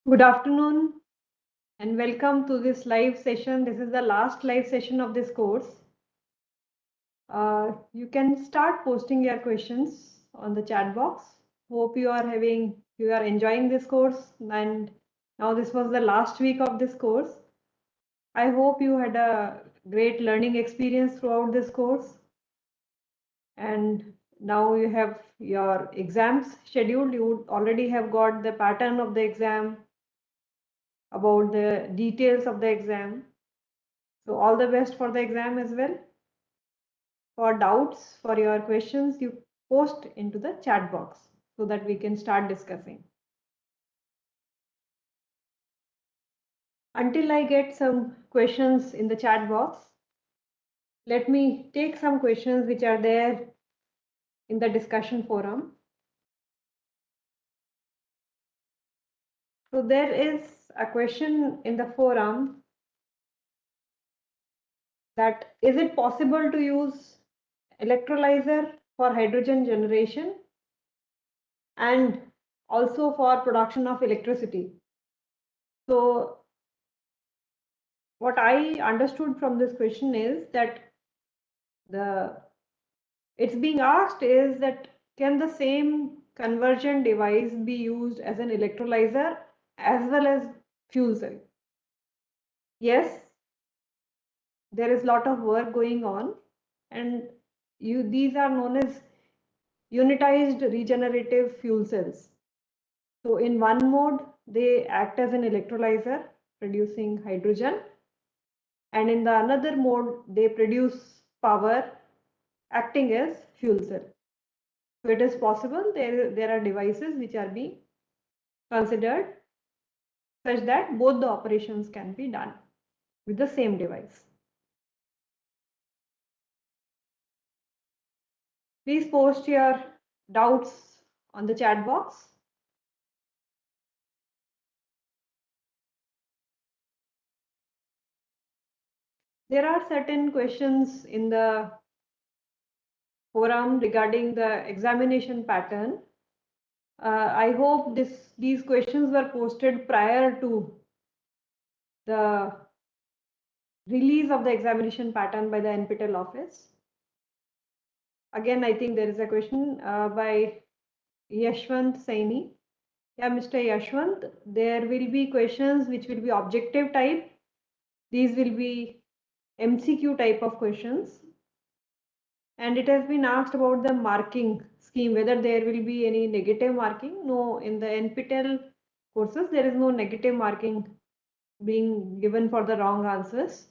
Good afternoon and welcome to this live session. This is the last live session of this course. You can start posting your questions on the chat box. Hope you are enjoying this course, and now this was the last week of this course. I hope you had a great learning experience throughout this course, and now you have your exams scheduled. You already have got the pattern of the exam, about the details of the exam. So all the best for the exam as well. For doubts, for your questions, you post into the chat box so that we can start discussing. Until I get some questions in the chat box, let me take some questions which are there in the discussion forum. So there is a question in the forum that is it possible to use electrolyzer for hydrogen generation and also for production of electricity? So what I understood from this question is that it's being asked is that can the same conversion device be used as an electrolyzer as well as fuel cell? Yes, there is a lot of work going on, and these are known as unitized regenerative fuel cells. So in one mode, they act as an electrolyzer producing hydrogen, and in the another mode, they produce power acting as fuel cell. So it is possible there are devices which are being considered such that both the operations can be done with the same device. Please post your doubts on the chat box. There are certain questions in the forum regarding the examination pattern. I hope these questions were posted prior to the release of the examination pattern by the NPTEL office. Again, I think there is a question by Yashwant Saini. Yeah, Mr. Yashwant, there will be questions which will be objective type. These will be MCQ type of questions. And it has been asked about the marking scheme, whether there will be any negative marking. No, in the NPTEL courses, there is no negative marking being given for the wrong answers.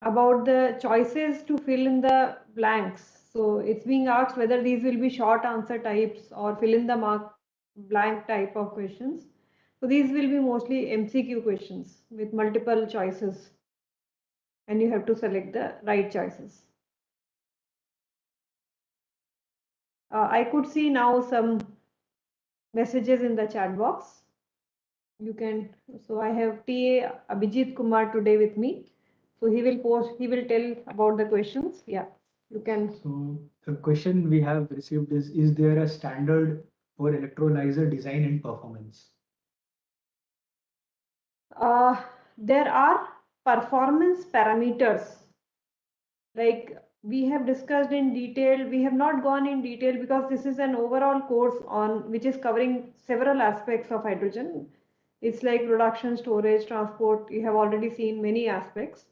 About the choices to fill in the blanks. So it's being asked whether these will be short answer types or fill in the mark blank type of questions. So these will be mostly MCQ questions with multiple choices, and you have to select the right choices. I could see now some messages in the chat box. You can, so I have TA Abhijit Kumar today with me. So he will tell about the questions. Yeah, you can. So the question we have received is there a standard for electrolyzer design and performance? There are performance parameters, like we have discussed in detail. We have not gone in detail because this is an overall course on which is covering several aspects of hydrogen. It's like production, storage, transport. You have already seen many aspects.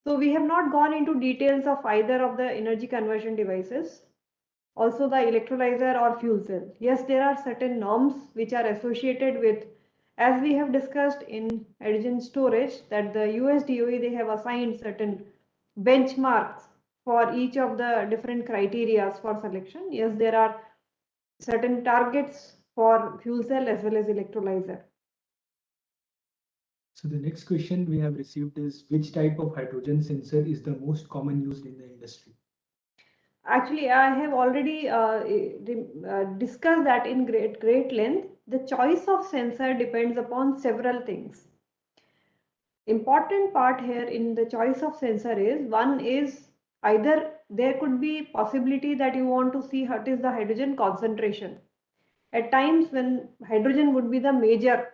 So we have not gone into details of either of the energy conversion devices. Also the electrolyzer or fuel cell. Yes, there are certain norms which are associated with, as we have discussed in hydrogen storage, that the US DOE, they have assigned certain benchmarks for each of the different criteria for selection. Yes, there are certain targets for fuel cell as well as electrolyzer. So the next question we have received is which type of hydrogen sensor is the most common used in the industry? Actually, I have already discussed that in great length. The choice of sensor depends upon several things. Important part here in the choice of sensor is, one is either there could be possibility that you want to see what is the hydrogen concentration. at times when hydrogen would be the major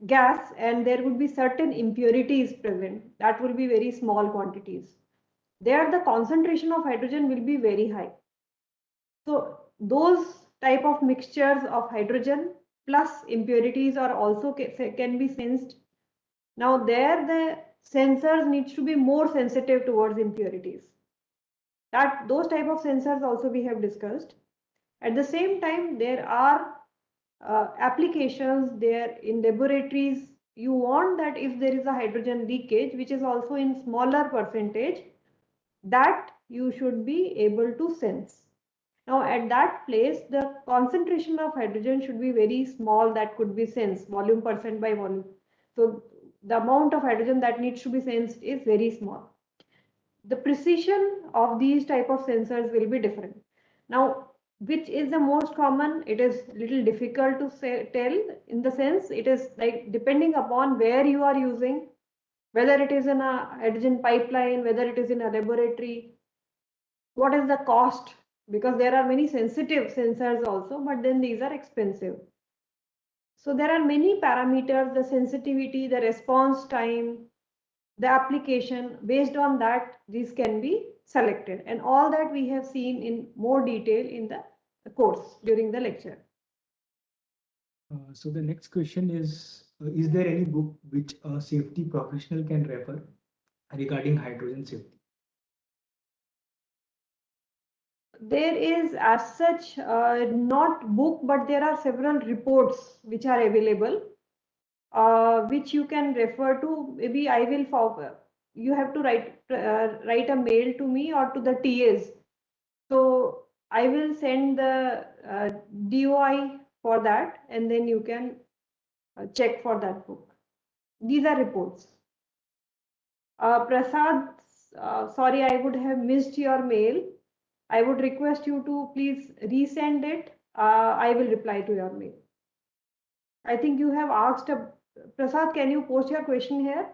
gas and there would be certain impurities present, that will be very small quantities. There the concentration of hydrogen will be very high. So those type of mixtures of hydrogen plus impurities are also can be sensed. Now there the sensors needs to be more sensitive towards impurities. That those type of sensors also we have discussed. At the same time, there are applications there in laboratories. You want that if there is a hydrogen leakage, which is also in smaller percentage, that you should be able to sense. Now at that place, the concentration of hydrogen should be very small, that could be sensed, volume percent by volume. So the amount of hydrogen that needs to be sensed is very small. The precision of these type of sensors will be different. Now, which is the most common? It is little difficult to tell, in the sense it is like depending upon where you are using, whether it is in a hydrogen pipeline, whether it is in a laboratory, what is the cost, because there are many sensitive sensors also, but then these are expensive. So there are many parameters, the sensitivity, the response time, the application. Based on that, these can be selected, and all that we have seen in more detail in the course during the lecture. So the next question is there any book which a safety professional can refer regarding hydrogen safety? There is as such not book, but there are several reports which are available, which you can refer to. Maybe I will forward. You have to write a mail to me or to the TAs. So I will send the DOI for that, and then you can check for that book. These are reports. Prasad, sorry, I would have missed your mail. I would request you to please resend it. I will reply to your mail. I think you have asked, Prasad, can you post your question here?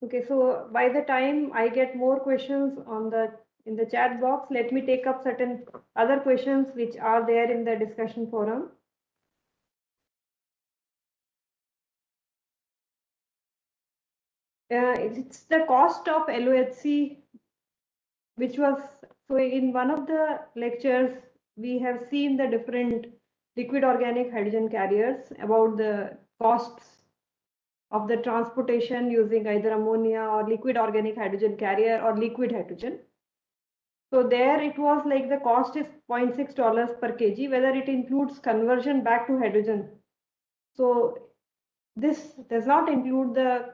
Okay, so by the time I get more questions on the in the chat box, let me take up certain other questions which are there in the discussion forum. It's the cost of LOHC, which was, so in one of the lectures, we have seen the different liquid organic hydrogen carriers, about the costs of the transportation using either ammonia or liquid organic hydrogen carrier or liquid hydrogen. So there it was like the cost is $0.6 per kg, whether it includes conversion back to hydrogen. So this does not include the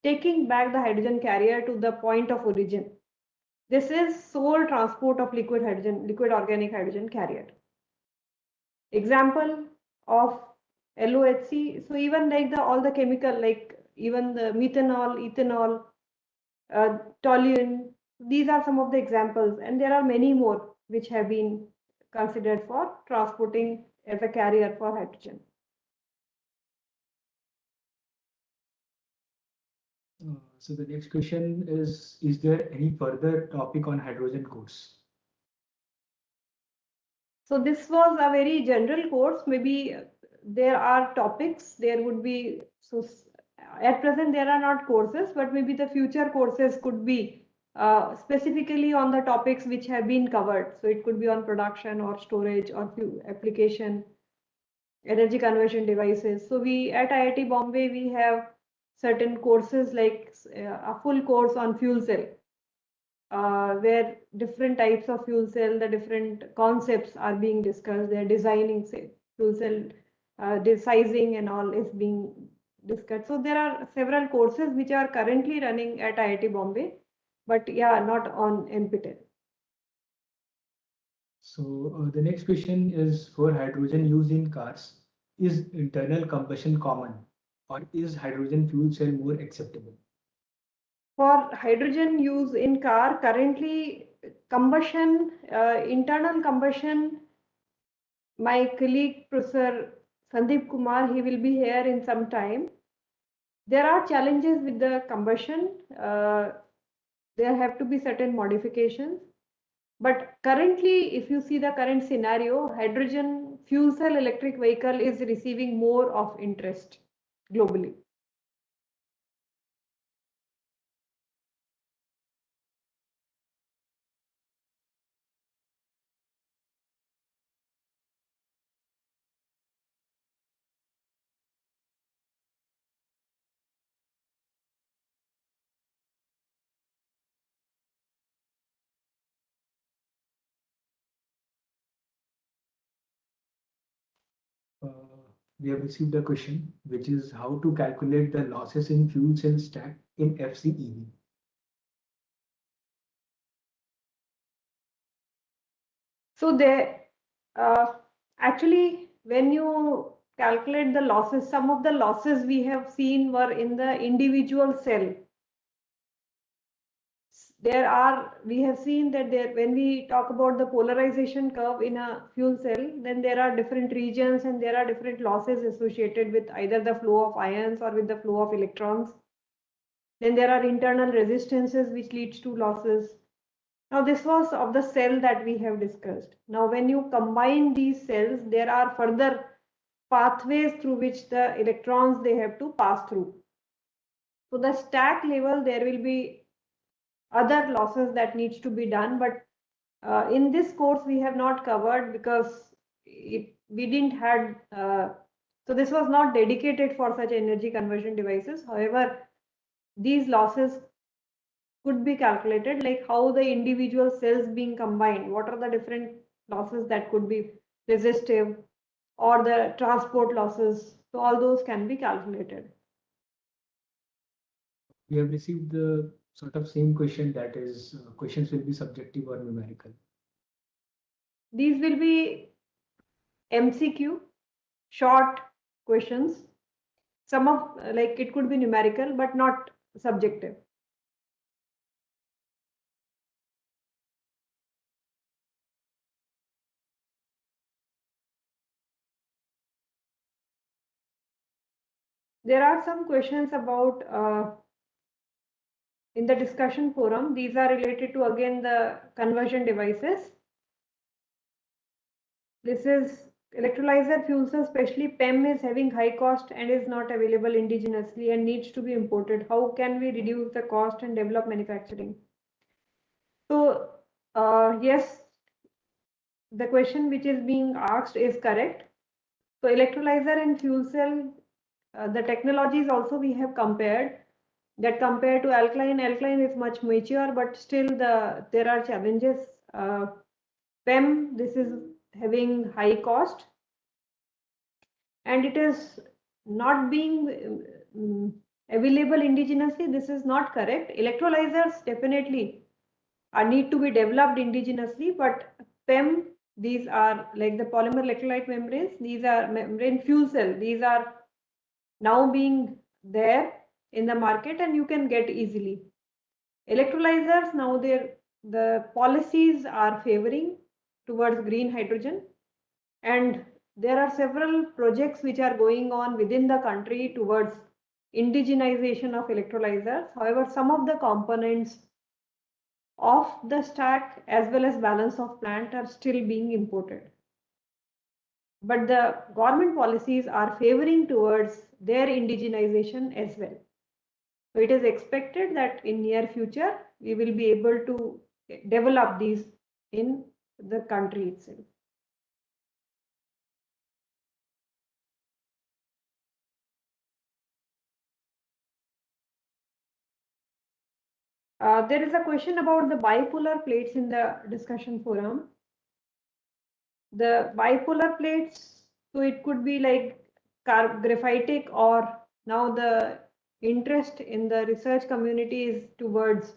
taking back the hydrogen carrier to the point of origin. This is sole transport of liquid hydrogen, liquid organic hydrogen carrier. Example of LOHC. So even like all the chemical, like even the methanol, ethanol, toluene, these are some of the examples, and there are many more which have been considered for transporting as a carrier for hydrogen. So the next question is there any further topic on hydrogen course? So this was a very general course. Maybe there are topics, there would be, so at present there are not courses, but maybe the future courses could be specifically on the topics which have been covered. So it could be on production or storage or application, energy conversion devices. So we at IIT Bombay, we have certain courses like a full course on fuel cell, where different types of fuel cell, the different concepts are being discussed. They're designing, say, fuel cell sizing and all is being discussed. So there are several courses which are currently running at IIT Bombay, but yeah, not on NPTEL. So the next question is for hydrogen used in cars. Is internal combustion common, or is hydrogen fuel cell more acceptable? For hydrogen use in car, currently combustion, internal combustion, my colleague Professor Sandeep Kumar, he will be here in some time. There are challenges with the combustion. There have to be certain modifications. But currently, if you see the current scenario, hydrogen fuel cell electric vehicle is receiving more of interest globally. Uh, we have received a question, which is how to calculate the losses in fuel cell stack in FCEV. So actually, when you calculate the losses, some of the losses we have seen were in the individual cell. We have seen that when we talk about the polarization curve in a fuel cell, then there are different regions and there are different losses associated with either the flow of ions or with the flow of electrons. Then there are internal resistances which leads to losses. Now this was of the cell that we have discussed. Now when you combine these cells, there are further pathways through which the electrons they have to pass through. So the stack level, there will be other losses that needs to be done, but in this course we have not covered because we didn't had so this was not dedicated for such energy conversion devices. However, these losses could be calculated, like how the individual cells being combined, what are the different losses that could be resistive or the transport losses. So all those can be calculated. We have received the sort of same question, that is, questions will be subjective or numerical. These will be MCQ, short questions. Some of like it could be numerical but not subjective. There are some questions about in the discussion forum. These are related to again the conversion devices. This is electrolyzer fuel cell, especially PEM is having high cost and is not available indigenously and needs to be imported. How can we reduce the cost and develop manufacturing? So yes, the question which is being asked is correct. So electrolyzer and fuel cell, the technologies also we have compared. That compared to alkaline is much mature, but still there are challenges. PEM, this is having high cost and it is not being available indigenously. This is not correct. Electrolyzers definitely need to be developed indigenously, but PEM, these are like the polymer electrolyte membranes, these are membrane fuel cell, these are now being there in the market and you can get easily. Electrolyzers, now the policies are favoring towards green hydrogen, and there are several projects which are going on within the country towards indigenization of electrolyzers. However, some of the components of the stack as well as balance of plant are still being imported. But the government policies are favoring towards their indigenization as well. So it is expected that in near future, we will be able to develop these in the country itself. There is a question about the bipolar plates in the discussion forum. The bipolar plates, so it could be like graphitic, or now the interest in the research community is towards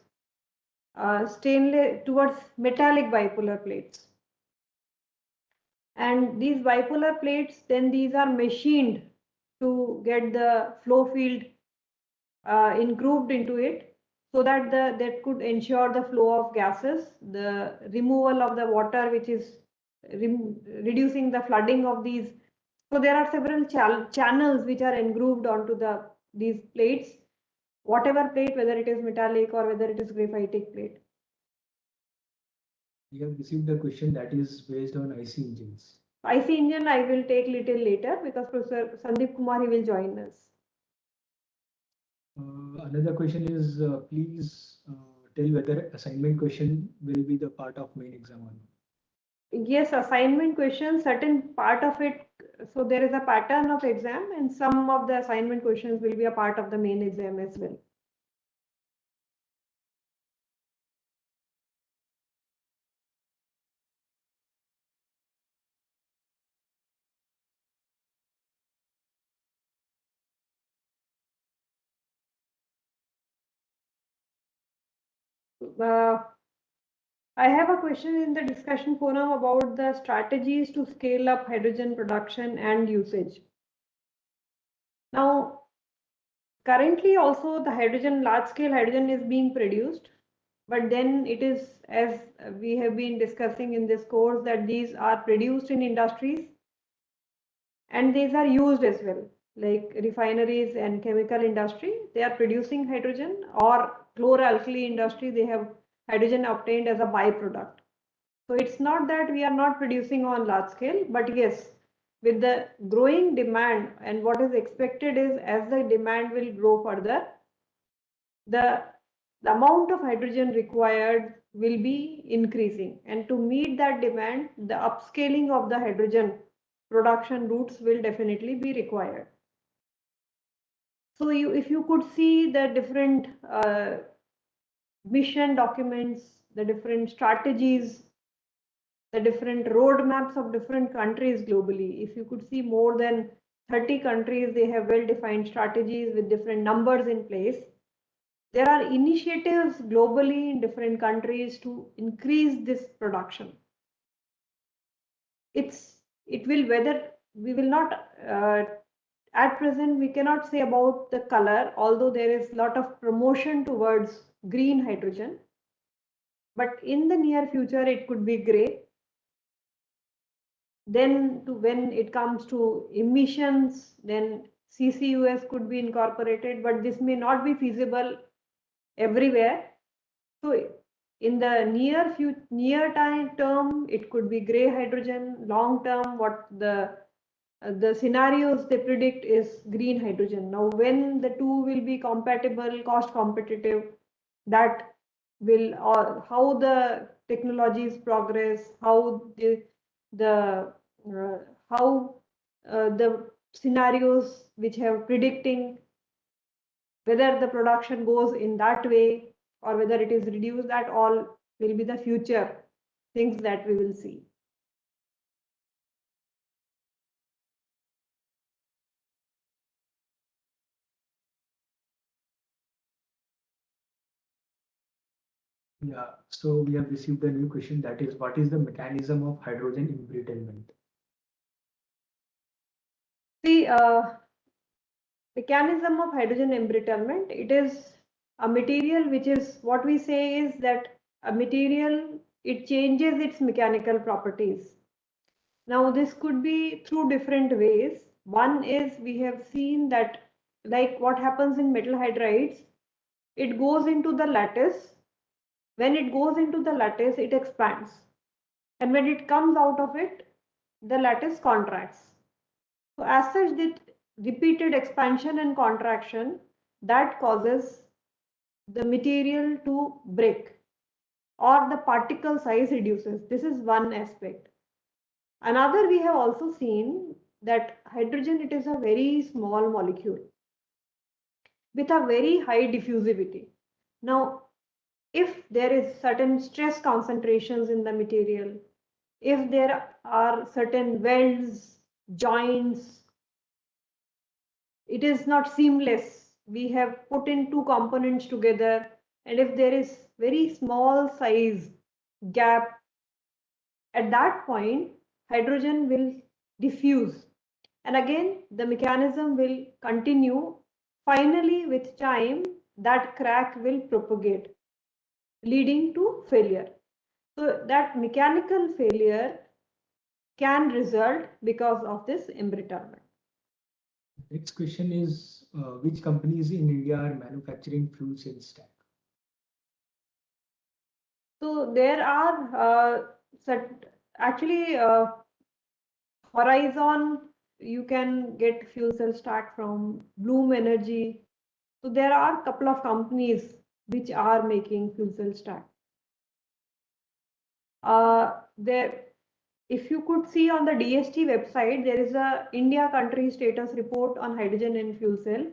towards metallic bipolar plates. And these bipolar plates, then these are machined to get the flow field grooved into it, so that that could ensure the flow of gases, the removal of the water, which is reducing the flooding of these So there are several channels which are engrooved onto these plates, whatever plate, whether it is metallic or whether it is graphitic plate. We have received a question that is based on IC engines. IC engine I will take little later because Professor Sandeep Kumar, he will join us. Another question is, please tell whether assignment question will be the part of main exam or not. Yes, assignment questions, certain part of it. So there is a pattern of exam and some of the assignment questions will be a part of the main exam as well. I have a question in the discussion forum about the strategies to scale up hydrogen production and usage. Now, currently also the hydrogen, large scale hydrogen is being produced, but then it is, as we have been discussing in this course, that these are produced in industries and these are used as well, like refineries and chemical industry. They are producing hydrogen, or chloralkali industry, they have hydrogen obtained as a byproduct. So it's not that we are not producing on large scale, but yes, with the growing demand, and what is expected is as the demand will grow further, the amount of hydrogen required will be increasing. And to meet that demand, the upscaling of the hydrogen production routes will definitely be required. So if you could see the different mission documents, the different strategies, the different roadmaps of different countries globally, if you could see more than 30 countries, they have well-defined strategies with different numbers in place. There are initiatives globally in different countries to increase this production. It will, whether we will not, at present, we cannot say about the color, although there is a lot of promotion towards green hydrogen. But in the near future, it could be gray. Then when it comes to emissions, then CCUS could be incorporated, but this may not be feasible everywhere. So in the near term, it could be gray hydrogen. Long term, what the scenarios they predict is green hydrogen. Now, when the two will be compatible, cost competitive, that will, or how the technologies progress, how the how the scenarios which have predicting whether the production goes in that way or whether it is reduced, that all will be the future things that we will see. Yeah, so we have received a new question, that is, what is the mechanism of hydrogen embrittainment? See, mechanism of hydrogen embrittainment, it is a material which is, what we say is that a material, it changes its mechanical properties. Now, this could be through different ways. One is, we have seen that, like what happens in metal hydrides, it goes into the lattice. When it goes into the lattice, it expands. And when it comes out of it, the lattice contracts. So as such, the repeated expansion and contraction, that causes the material to break or the particle size reduces. This is one aspect. Another, we have also seen that hydrogen, it is a very small molecule with a very high diffusivity. Now, if there is certain stress concentrations in the material, if there are certain welds, joints, it is not seamless. We have put in two components together, and if there is very small size gap, at that point, hydrogen will diffuse. And again, the mechanism will continue. Finally, with time, that crack will propagate, leading to failure. So that mechanical failure can result because of this embrittlement. Next question is which companies in India are manufacturing fuel cell stack? So there are actually Horizon, you can get fuel cell stack from Bloom Energy. So there are a couple of companies which are making fuel cell stack. There, if you could see on the DST website, there is a India country status report on hydrogen and fuel cell,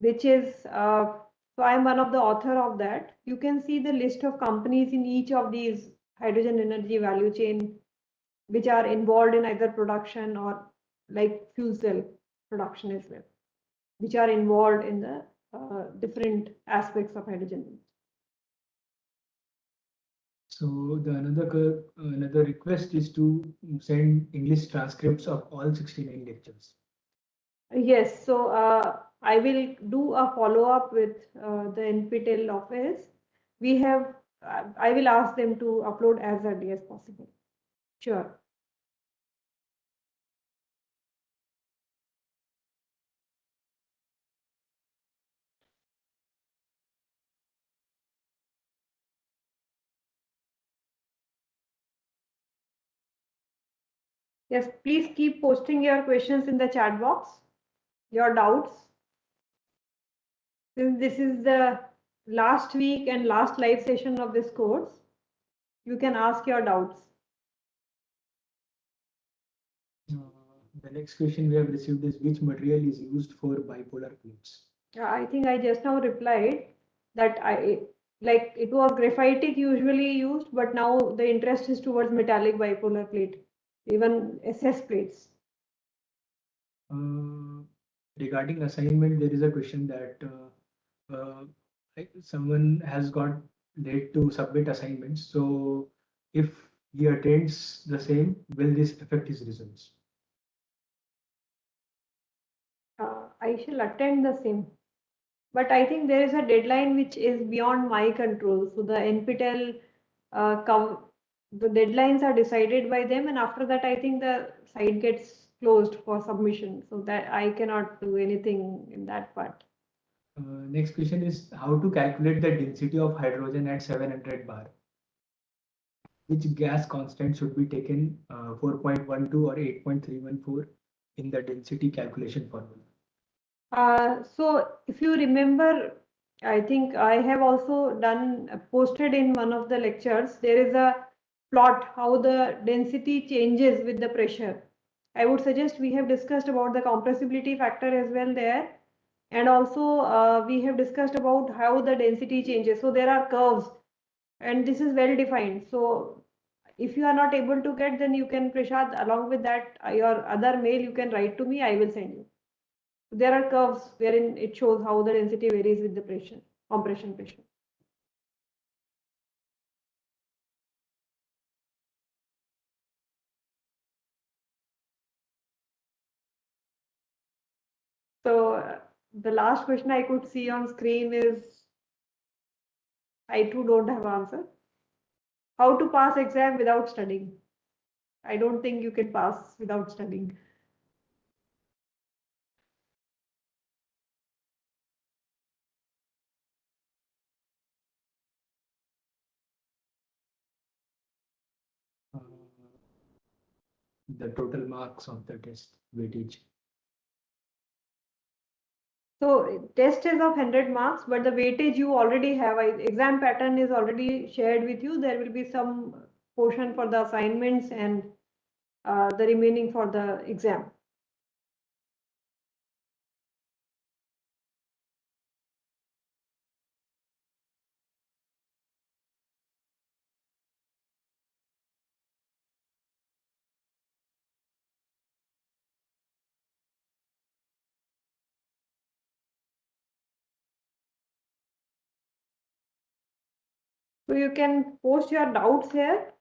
which is so I'm one of the author of that. You can see the list of companies in each of these hydrogen energy value chain which are involved in either production or like fuel cell production as well, which are involved in the different aspects of hydrogen. So the another request is to send English transcripts of all 69 lectures. Yes, so I will do a follow-up with the NPTEL office. We have, I will ask them to upload as early as possible. Sure. Yes, please keep posting your questions in the chat box, your doubts. Since this is the last week and last live session of this course, you can ask your doubts. The next question we have received is which material is used for bipolar plates? I think I just now replied that like it was graphitic usually used, but now the interest is towards metallic bipolar plate, even SS plates. Regarding assignment, there is a question that someone has got late to submit assignments. So if he attends the same, will this affect his results? I shall attend the same. But I think there is a deadline which is beyond my control. So the NPTEL, the deadlines are decided by them, and after that, I think the site gets closed for submission. So that I cannot do anything in that part. Next question is how to calculate the density of hydrogen at 700 bar. Which gas constant should be taken 4.12 or 8.314 in the density calculation formula? So if you remember, I think I have also done posted in one of the lectures, there is a plot how the density changes with the pressure. I would suggest we have discussed about the compressibility factor as well there. And also we have discussed about how the density changes. So there are curves and this is well defined. So if you are not able to get, then you can, Prashad, along with that, your other mail, you can write to me, I will send you. There are curves wherein it shows how the density varies with the pressure, compression pressure. So the last question I could see on screen is, I too don't have answer. How to pass exam without studying? I don't think you can pass without studying. Uh, the total marks of the test weightage. So test is of 100 marks, but the weightage you already have. Exam pattern is already shared with you. There will be some portion for the assignments and the remaining for the exam. So you can post your doubts here.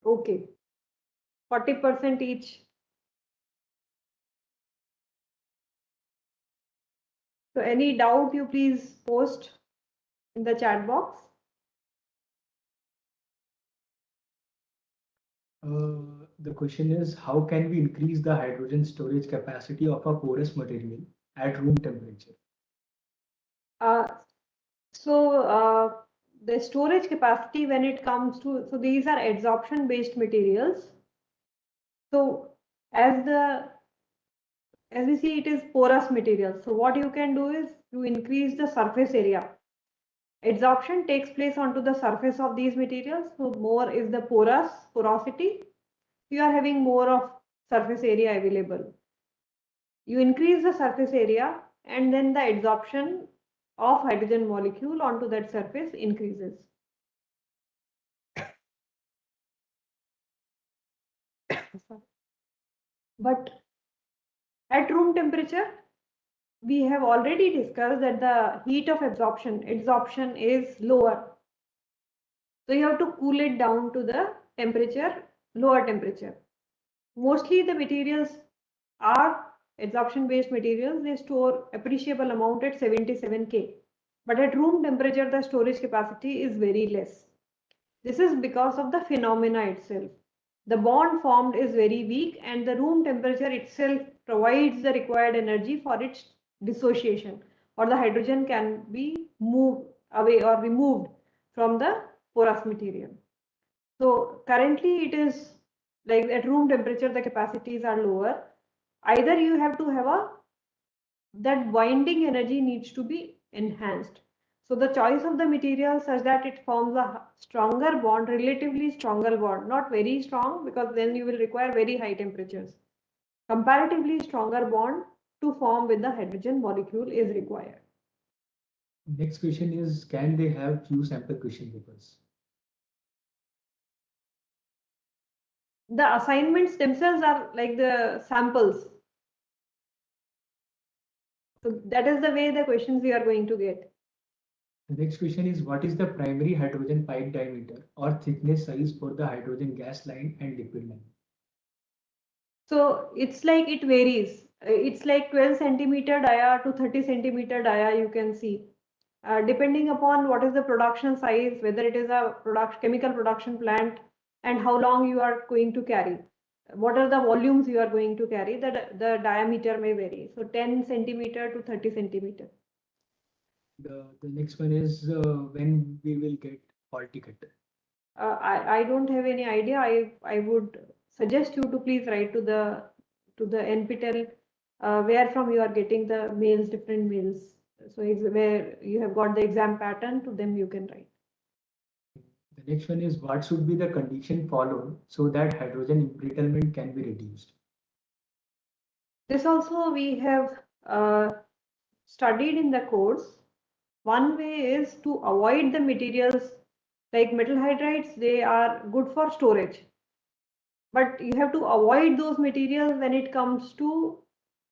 Okay, 40% each. So any doubt, you please post in the chat box. The question is, how can we increase the hydrogen storage capacity of a porous material at room temperature? The storage capacity when it comes to, so these are adsorption based materials. So as we see, it is porous material. So what you can do is to increase the surface area. Adsorption takes place onto the surface of these materials. So more is the porosity. You are having more of surface area available. You increase the surface area and then the adsorption of hydrogen molecule onto that surface increases. But at room temperature, we have already discussed that the heat of adsorption is lower. So you have to cool it down to the temperature, lower temperature. Mostly the materials are adsorption based materials. They store appreciable amount at 77 K. But at room temperature, the storage capacity is very less. This is because of the phenomena itself. The bond formed is very weak and the room temperature itself provides the required energy for its dissociation, or the hydrogen can be moved away or removed from the porous material. So currently it is like at room temperature the capacities are lower. Either you have to have that binding energy needs to be enhanced. So the choice of the material such that it forms a stronger bond, relatively stronger bond, not very strong because then you will require very high temperatures. Comparatively stronger bond to form with the hydrogen molecule is required. Next question is, can they have few sample question papers? The assignments themselves are like the samples. So that is the way the questions we are going to get. The next question is, what is the primary hydrogen pipe diameter or thickness size for the hydrogen gas line and liquid line? So it's like it varies. It's like 12 centimeter dia to 30 centimeter dia you can see. Depending upon what is the production size, whether it is a chemical production plant and how long you are going to carry. What are the volumes you are going to carry, the diameter may vary. So 10 centimeter to 30 centimeter. The next one is, when we will get hall ticket. I don't have any idea. I would suggest you to please write to the NPTEL where from you are getting the mails, different mails. So where you have got the exam pattern, to them you can write. The next one is, what should be the condition followed so that hydrogen embrittlement can be reduced? This also we have studied in the course. One way is to avoid the materials like metal hydrides. They are good for storage, but you have to avoid those materials when it comes to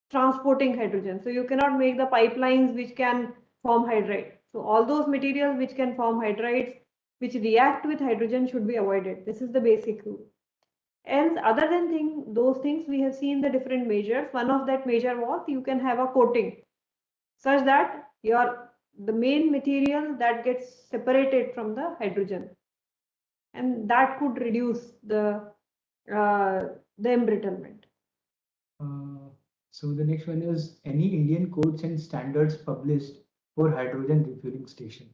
transporting hydrogen. So you cannot make the pipelines which can form hydride. So all those materials which can form hydrides, which react with hydrogen, should be avoided. This is the basic rule. And other than those things, we have seen the different measures. One of that measure was you can have a coating such that the main material that gets separated from the hydrogen, and that could reduce the embrittlement. So the next one is, any Indian codes and standards published for hydrogen refueling station?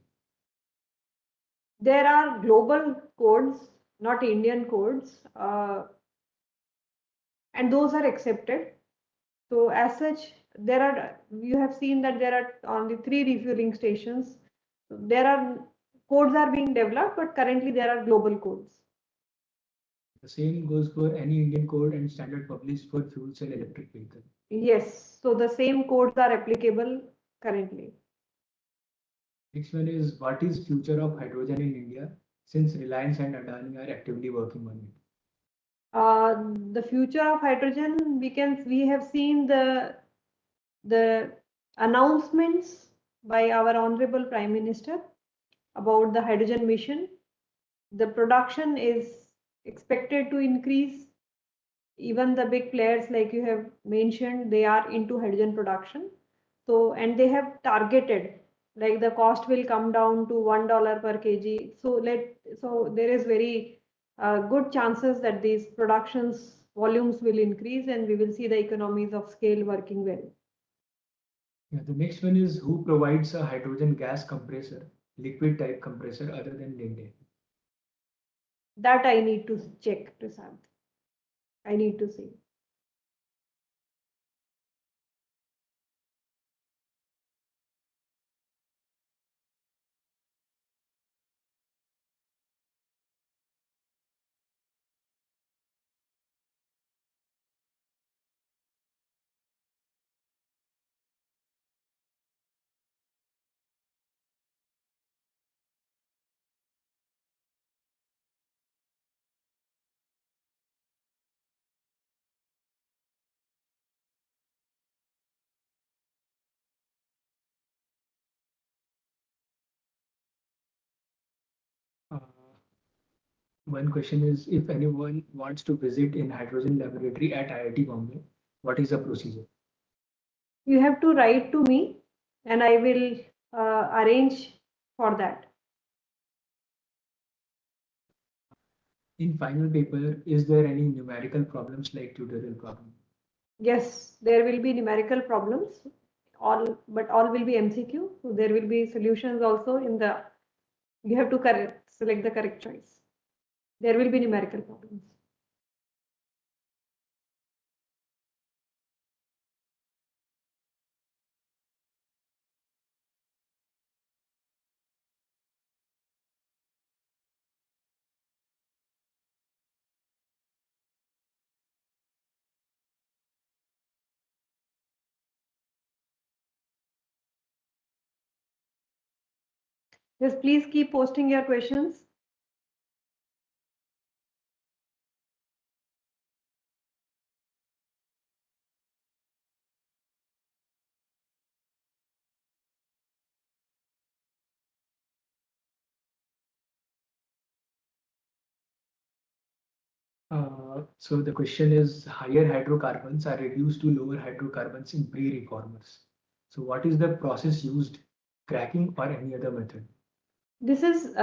There are global codes, not Indian codes, and those are accepted. So as such, you have seen that there are only 3 refueling stations. There are codes are being developed, but currently there are global codes. The same goes for any Indian code and standard published for fuel cell electric vehicle. Yes, so the same codes are applicable currently. Next one is, what is future of hydrogen in India, since Reliance and Adani are actively working on it? The future of hydrogen, we have seen the announcements by our Honorable Prime Minister about the hydrogen mission. The production is expected to increase. Even the big players, like you have mentioned, they are into hydrogen production. So, and they have targeted, like the cost will come down to $1 per kg. So there is very good chances that these productions volumes will increase and we will see the economies of scale working well. Yeah, the next one is who provides a hydrogen gas compressor, liquid type compressor other than Linde? That I need to check, Prasad. I need to see. Uh, One question is if anyone wants to visit in hydrogen laboratory at IIT Bombay, what is the procedure? You have to write to me and I will arrange for that. In final paper, is there any numerical problems like tutorial problem? Yes, there will be numerical problems, but all will be MCQ. So there will be solutions also in the, you have to select the correct choice. There will be numerical problems. Yes, please keep posting your questions. So the question is higher hydrocarbons are reduced to lower hydrocarbons in pre-reformers. So what is the process used, cracking or any other method? This is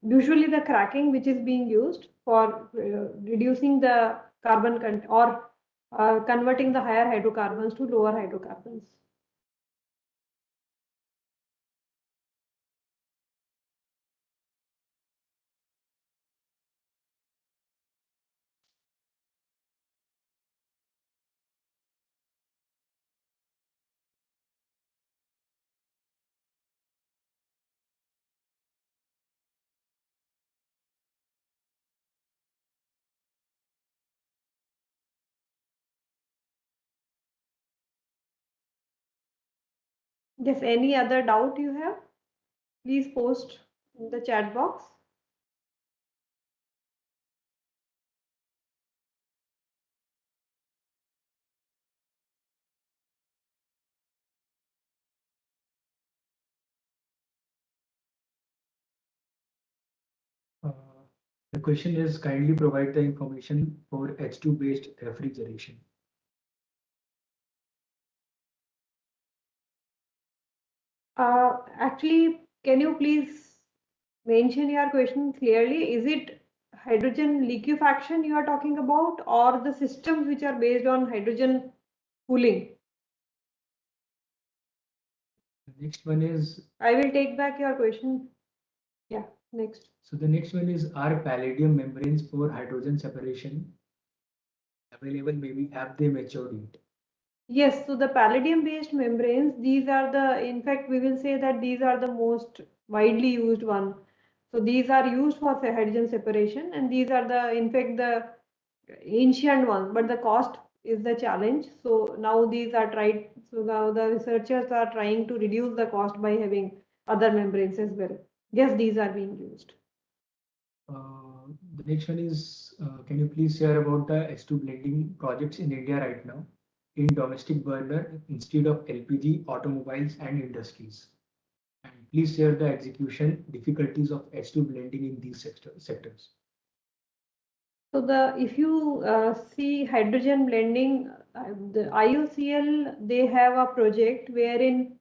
usually the cracking which is being used for reducing the carbon content or converting the higher hydrocarbons to lower hydrocarbons. Yes, any other doubt you have, please post in the chat box. Uh, the question is kindly provide the information for H2 based refrigeration. Actually, can you please mention your question clearly? Is it hydrogen liquefaction you are talking about or the systems which are based on hydrogen cooling? The next one is, I will take back your question. Yeah, next. so the next one is, are palladium membranes for hydrogen separation available? Maybe have they matured yet? Yes, so the palladium based membranes, these are in fact, we will say that these are the most widely used one. So these are used for hydrogen separation and these are in fact, the ancient ones, but the cost is the challenge. So now so now the researchers are trying to reduce the cost by having other membranes as well. Yes, these are being used. The next one is, can you please share about the H2 blending projects in India right now in domestic burner instead of LPG, automobiles and industries? And please share the execution difficulties of H2 blending in these sectors. So if you see hydrogen blending, the IOCL, they have a project wherein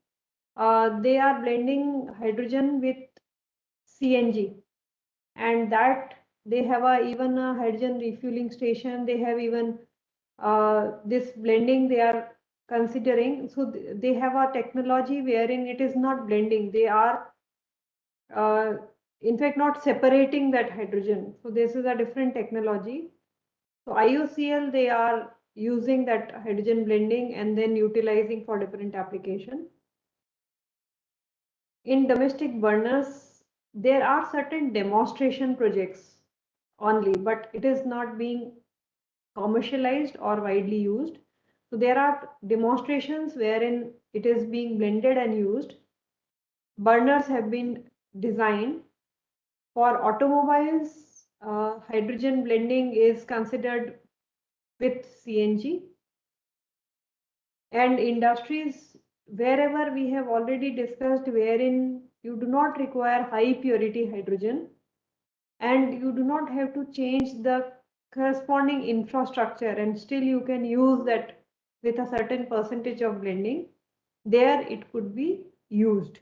they are blending hydrogen with CNG, and that they have even a hydrogen refueling station. They have even this blending they are considering. So they have a technology wherein it is not blending. They are in fact not separating that hydrogen. So this is a different technology. So IOCL, they are using that hydrogen blending and then utilizing for different application. In domestic burners, there are certain demonstration projects only, but it is not being commercialized or widely used. So there are demonstrations wherein it is being blended and used. Burners have been designed. For automobiles, hydrogen blending is considered with CNG. And industries, wherever we have already discussed, wherein you do not require high purity hydrogen and you do not have to change the corresponding infrastructure, and still you can use that with a certain percentage of blending, there it could be used.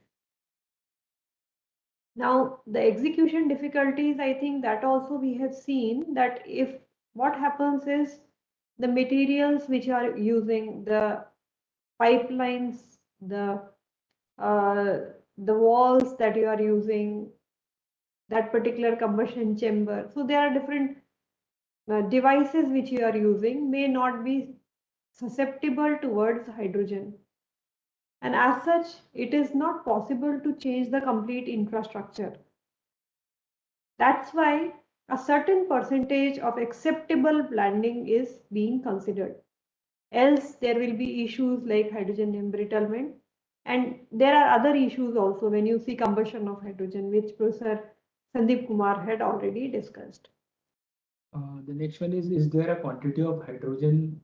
Now, the execution difficulties, I think that also we have seen that if what happens is the materials which are using, the pipelines, uh, the walls that you are using, that particular combustion chamber. So there are different devices which you are using may not be susceptible towards hydrogen. And as such, it is not possible to change the complete infrastructure. That's why a certain percentage of acceptable blending is being considered. Else there will be issues like hydrogen embrittlement. And there are other issues also when you see combustion of hydrogen, which Professor Sandeep Kumar had already discussed. The next one is there a quantity of hydrogen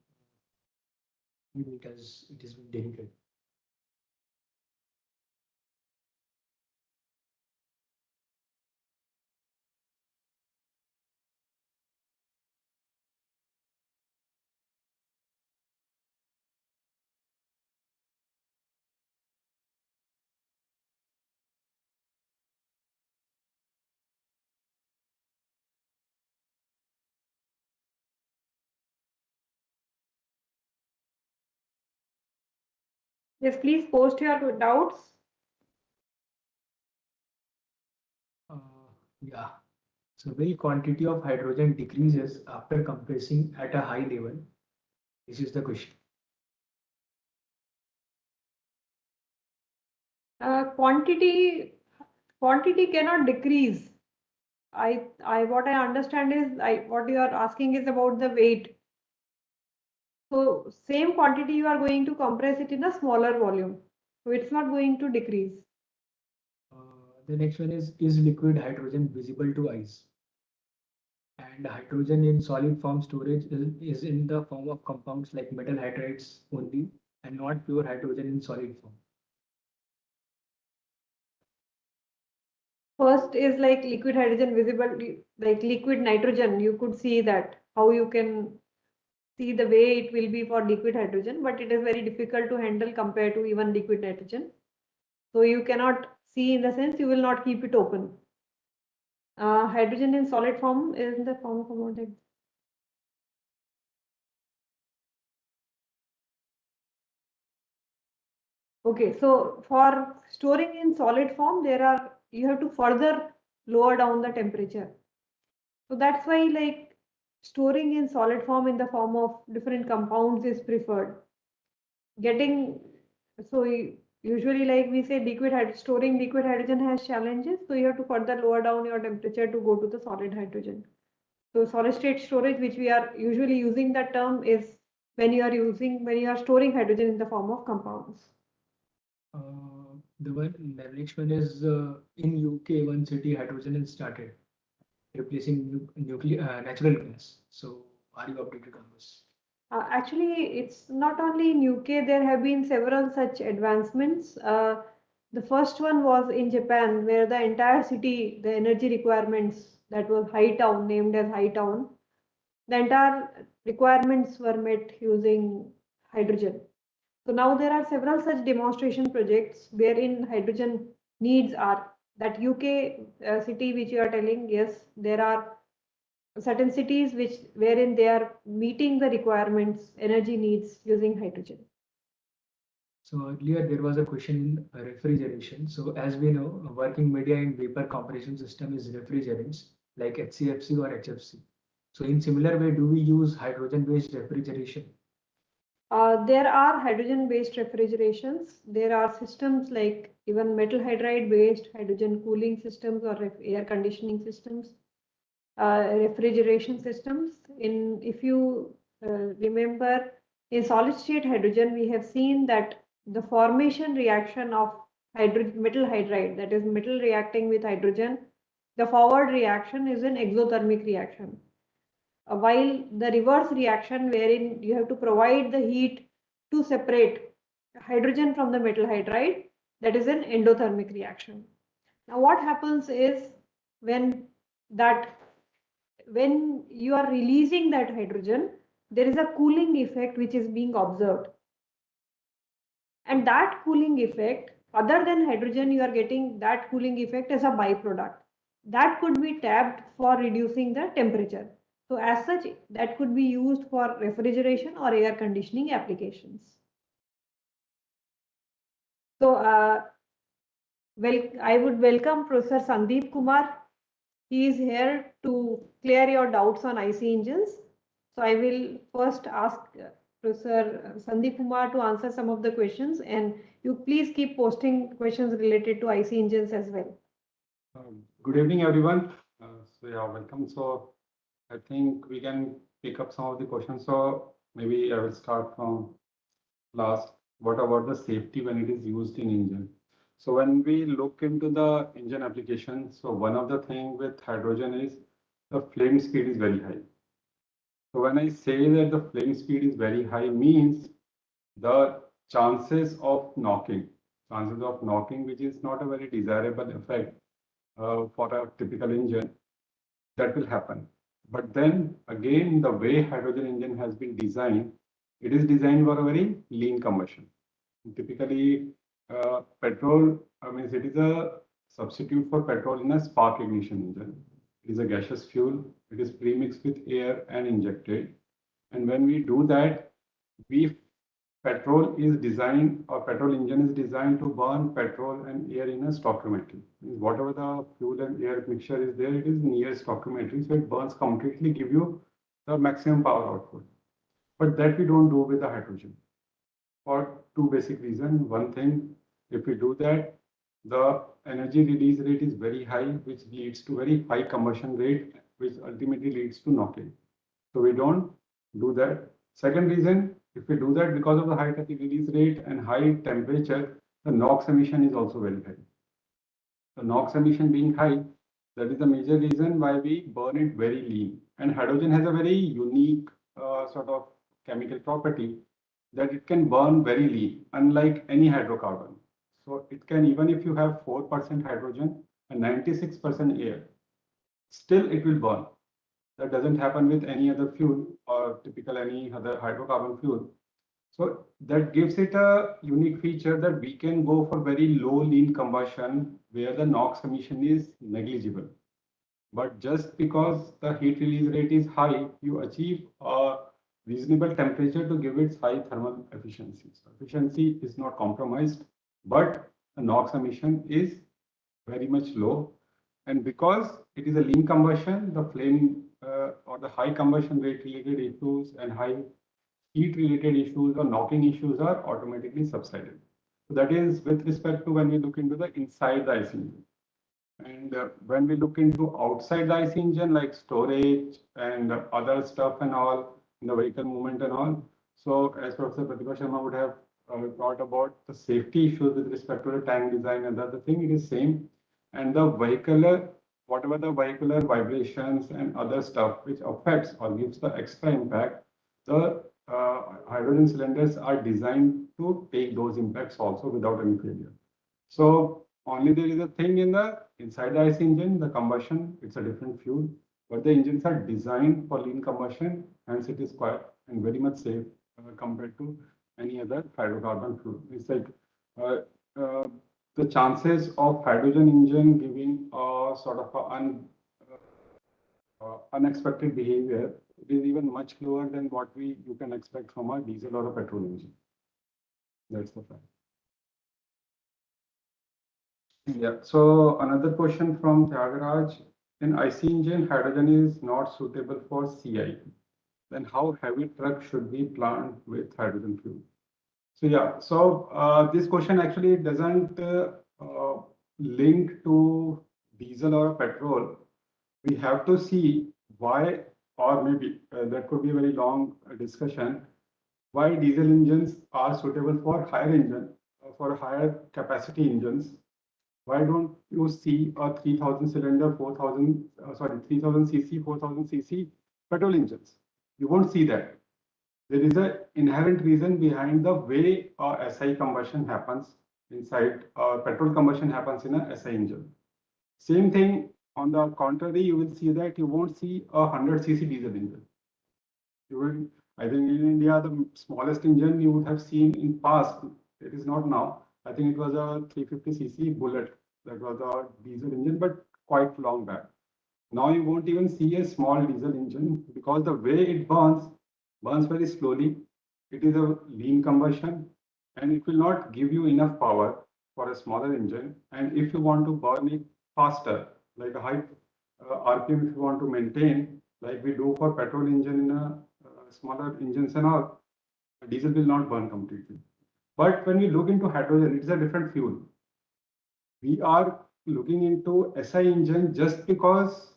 because it is difficult? Yes, please post your doubts. Yeah. So will quantity of hydrogen decreases after compressing at a high level? This is the question. Quantity cannot decrease. What I understand is, what you are asking is about the weight. So same quantity you are going to compress it in a smaller volume. So it's not going to decrease. The next one is liquid hydrogen visible to eyes? And hydrogen in solid form storage is in the form of compounds like metal hydrides only and not pure hydrogen in solid form. First is like liquid hydrogen visible, like liquid nitrogen. You could see that how you can see the way it will be for liquid hydrogen, but it is very difficult to handle compared to even liquid nitrogen. So you cannot see, in the sense you will not keep it open. Hydrogen in solid form is in the form of ammonia. Okay, so for storing in solid form, you have to further lower down the temperature. So that's why like storing in solid form in the form of different compounds is preferred. Getting, so usually like we say storing liquid hydrogen has challenges. So you have to further lower down your temperature to go to the solid hydrogen. So solid state storage, which we are usually using that term, is when you are storing hydrogen in the form of compounds. The next one is in UK, one city hydrogen is started replacing natural gas. So are you updated on this? Actually, it's not only in UK, there have been several such advancements. The first one was in Japan, where the entire city, the energy requirements, that was High Town, named as High Town, the entire requirements were met using hydrogen. So now there are several such demonstration projects wherein hydrogen needs are that UK city which you are telling, yes, there are certain cities wherein they are meeting the requirements, energy needs using hydrogen. So earlier there was a question in refrigeration. So as we know, a working media in vapor compression system is refrigerants like HCFC or HFC. So in similar way, do we use hydrogen-based refrigeration? There are hydrogen-based refrigerations. There are systems like even metal hydride-based hydrogen cooling systems or air conditioning systems, refrigeration systems. If you remember, in solid-state hydrogen, we have seen that the formation reaction of metal hydride, that is metal reacting with hydrogen, the forward reaction is an exothermic reaction. While the reverse reaction wherein you have to provide the heat to separate hydrogen from the metal hydride, that is an endothermic reaction. Now what happens is when that when you are releasing that hydrogen, there is a cooling effect which is being observed. And that cooling effect, other than hydrogen, you are getting that cooling effect as a byproduct. That could be tapped for reducing the temperature. So as such, that could be used for refrigeration or air conditioning applications. So I would welcome Professor Sandeep Kumar. He is here to clear your doubts on IC engines. So I will first ask Professor Sandeep Kumar to answer some of the questions, and you please keep posting questions related to IC engines as well. Good evening, everyone. Welcome. So I think we can pick up some of the questions. So maybe I will start from last. What about the safety when it is used in engine? So when we look into the engine application, so one of the thing with hydrogen is the flame speed is very high. So when I say that the flame speed is very high means the chances of knocking, which is not a very desirable effect for a typical engine, that will happen. But then again, the way hydrogen engine has been designed, it is designed for a very lean combustion. Typically, petrol, it is a substitute for petrol in a spark ignition engine. It is a gaseous fuel. It is premixed with air and injected. And when we do that, we petrol engine is designed to burn petrol and air in a stoichiometry. Whatever the fuel and air mixture is there, it is near stoichiometry, so it burns completely, give you the maximum power output. But that we don't do with the hydrogen for two basic reasons. One thing, if we do that, the energy release rate is very high, which leads to very high combustion rate, which ultimately leads to knocking. So we don't do that. Second reason, if we do that, because of the high release rate and high temperature, the NOx emission is also very high. The NOx emission being high, that is the major reason why we burn it very lean. And hydrogen has a very unique sort of chemical property that it can burn very lean, unlike any hydrocarbon. So it can, even if you have 4% hydrogen and 96% air, still it will burn. That doesn't happen with any other fuel or typical any other hydrocarbon fuel. So that gives it a unique feature that we can go for very low lean combustion where the NOx emission is negligible. But just because the heat release rate is high, you achieve a reasonable temperature to give it high thermal efficiency. So efficiency is not compromised, but the NOx emission is very much low. And because it is a lean combustion, the flame or the high combustion rate related issues and high heat related issues or knocking issues are automatically subsided. So that is with respect to when we look into the inside the IC engine. And when we look into outside the IC engine, like storage and other stuff and all, in the vehicle movement and all. So as Professor Pratibha Sharma would have thought about the safety issues with respect to the tank design and other thing, it is same. And the vehicular, whatever the vehicular vibrations and other stuff which affects or gives the extra impact, the hydrogen cylinders are designed to take those impacts also without any failure. So only there is a thing in the inside the IC engine, the combustion, it's a different fuel, but the engines are designed for lean combustion, hence it is quite and very much safe compared to any other hydrocarbon fuel. It's like uh, the chances of hydrogen engine giving a sort of unexpected behavior is even much lower than what you can expect from a diesel or a petrol engine. That's the fact. Yeah. So another question from Tyagaraj. In IC engine, hydrogen is not suitable for CI. Then how heavy truck should be planned with hydrogen fuel? So yeah, so this question actually doesn't link to diesel or petrol. We have to see why, or maybe that could be a very long discussion, why diesel engines are suitable for higher engine, for higher capacity engines. Why don't you see a 3000 cylinder, 3000 cc, 4000 cc petrol engines? You won't see that. There is an inherent reason behind the way a SI combustion happens inside, petrol combustion happens in a SI engine. Same thing on the contrary, you will see that you won't see a 100 cc diesel engine. You will, I think in India, the smallest engine you would have seen in past, it is not now. I think it was a 350 cc Bullet that was a diesel engine, but quite long back. Now you won't even see a small diesel engine because the way it burns very slowly. It is a lean combustion and it will not give you enough power for a smaller engine. And if you want to burn it faster, like a high RPM, if you want to maintain, like we do for petrol engine in a smaller engines and all, diesel will not burn completely. But when we look into hydrogen, it is a different fuel. We are looking into SI engine just because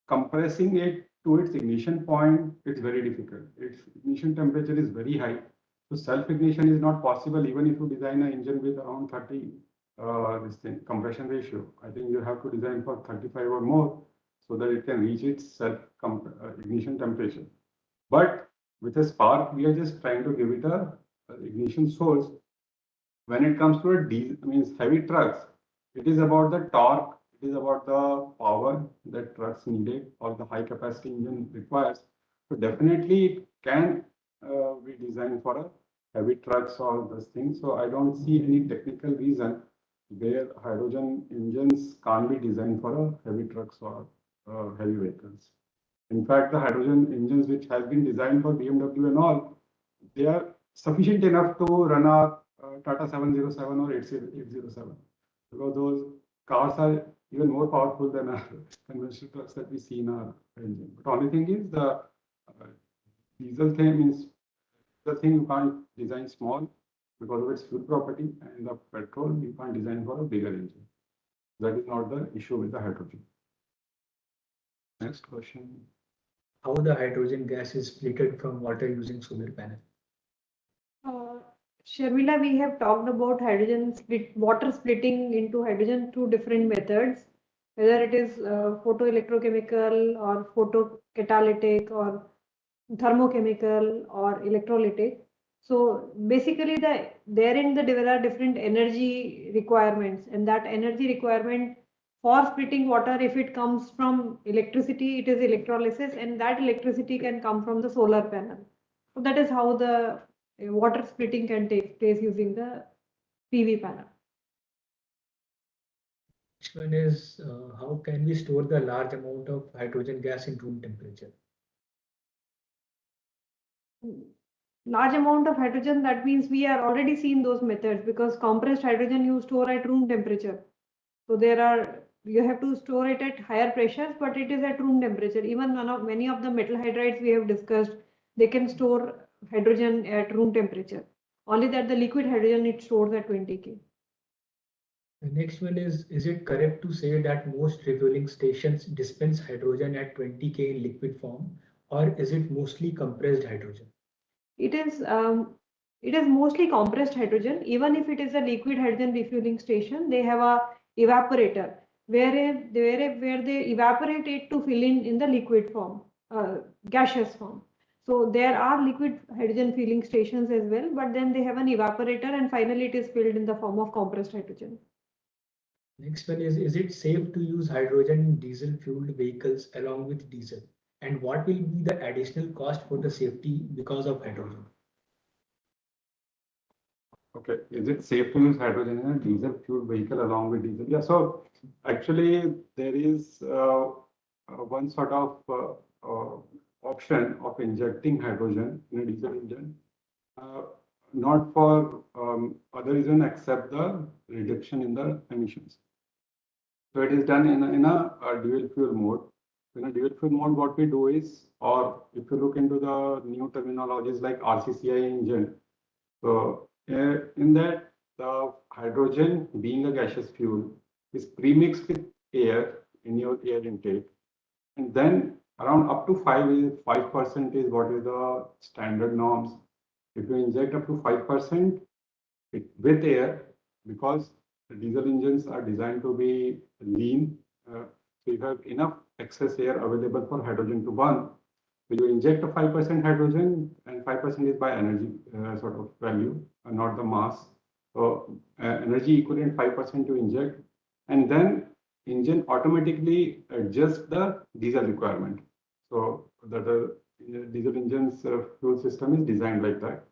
compressing it to its ignition point, it's very difficult. Its ignition temperature is very high. So self-ignition is not possible even if you design an engine with around 30 this thing, compression ratio. I think you have to design for 35 or more so that it can reach its self-ignition temperature. But with a spark, we are just trying to give it a ignition source. When it comes to a diesel, means heavy trucks, it is about the torque, it is about the power that trucks needed or the high capacity engine requires. So definitely it can be designed for a heavy trucks or this thing. So I don't see any technical reason where hydrogen engines can't be designed for a heavy trucks or heavy vehicles. In fact, the hydrogen engines which has been designed for BMW and all, they are sufficient enough to run a Tata 707 or 807 because those cars are even more powerful than our conventional trucks that we see in our engine. But only thing is the diesel thing means the thing you can't design small because of its fuel property, and the petrol you can't design for a bigger engine. That is not the issue with the hydrogen. Next question. How the hydrogen gas is splitted from water using solar panel? Sharmila, we have talked about water splitting into hydrogen through different methods, whether it is photoelectrochemical or photocatalytic or thermochemical or electrolytic. So basically, there are different energy requirements, and that energy requirement for splitting water, if it comes from electricity, it is electrolysis, and that electricity can come from the solar panel. So that is how the water splitting can take place using the PV panel. Next one is how can we store the large amount of hydrogen gas in room temperature? Large amount of hydrogen, that means we are already seen those methods because compressed hydrogen you store at room temperature. So you have to store it at higher pressures, but it is at room temperature. Even many of the metal hydrides we have discussed, they can store hydrogen at room temperature. Only that the liquid hydrogen it stores at 20 K. The next one is it correct to say that most refueling stations dispense hydrogen at 20 K in liquid form, or is it mostly compressed hydrogen? It is mostly compressed hydrogen. Even if it is a liquid hydrogen refueling station, they have a evaporator where they evaporate it to fill in the liquid form, gaseous form. So there are liquid hydrogen filling stations as well, but then they have an evaporator and finally it is filled in the form of compressed hydrogen. Next one is it safe to use hydrogen in diesel fueled vehicles along with diesel? And what will be the additional cost for the safety because of hydrogen? Okay, is it safe to use hydrogen in a diesel fuel vehicle along with diesel? Yeah, so actually there is one sort of option of injecting hydrogen in a diesel engine, uh, not for other reason except the reduction in the emissions. So it is done in a dual fuel mode. In a dual fuel mode, what we do is, or if you look into the new terminologies like RCCI engine, so in that, the hydrogen being a gaseous fuel is premixed with air in your air intake, and then around up to 5% is what is the standard norms. If you inject up to 5% with air, because the diesel engines are designed to be lean, so you have enough excess air available for hydrogen to burn. So you inject a 5% hydrogen, and 5% is by energy sort of value, not the mass. So energy equivalent 5% to inject, and then engine automatically adjusts the diesel requirement. So the diesel engine's fuel system is designed like that.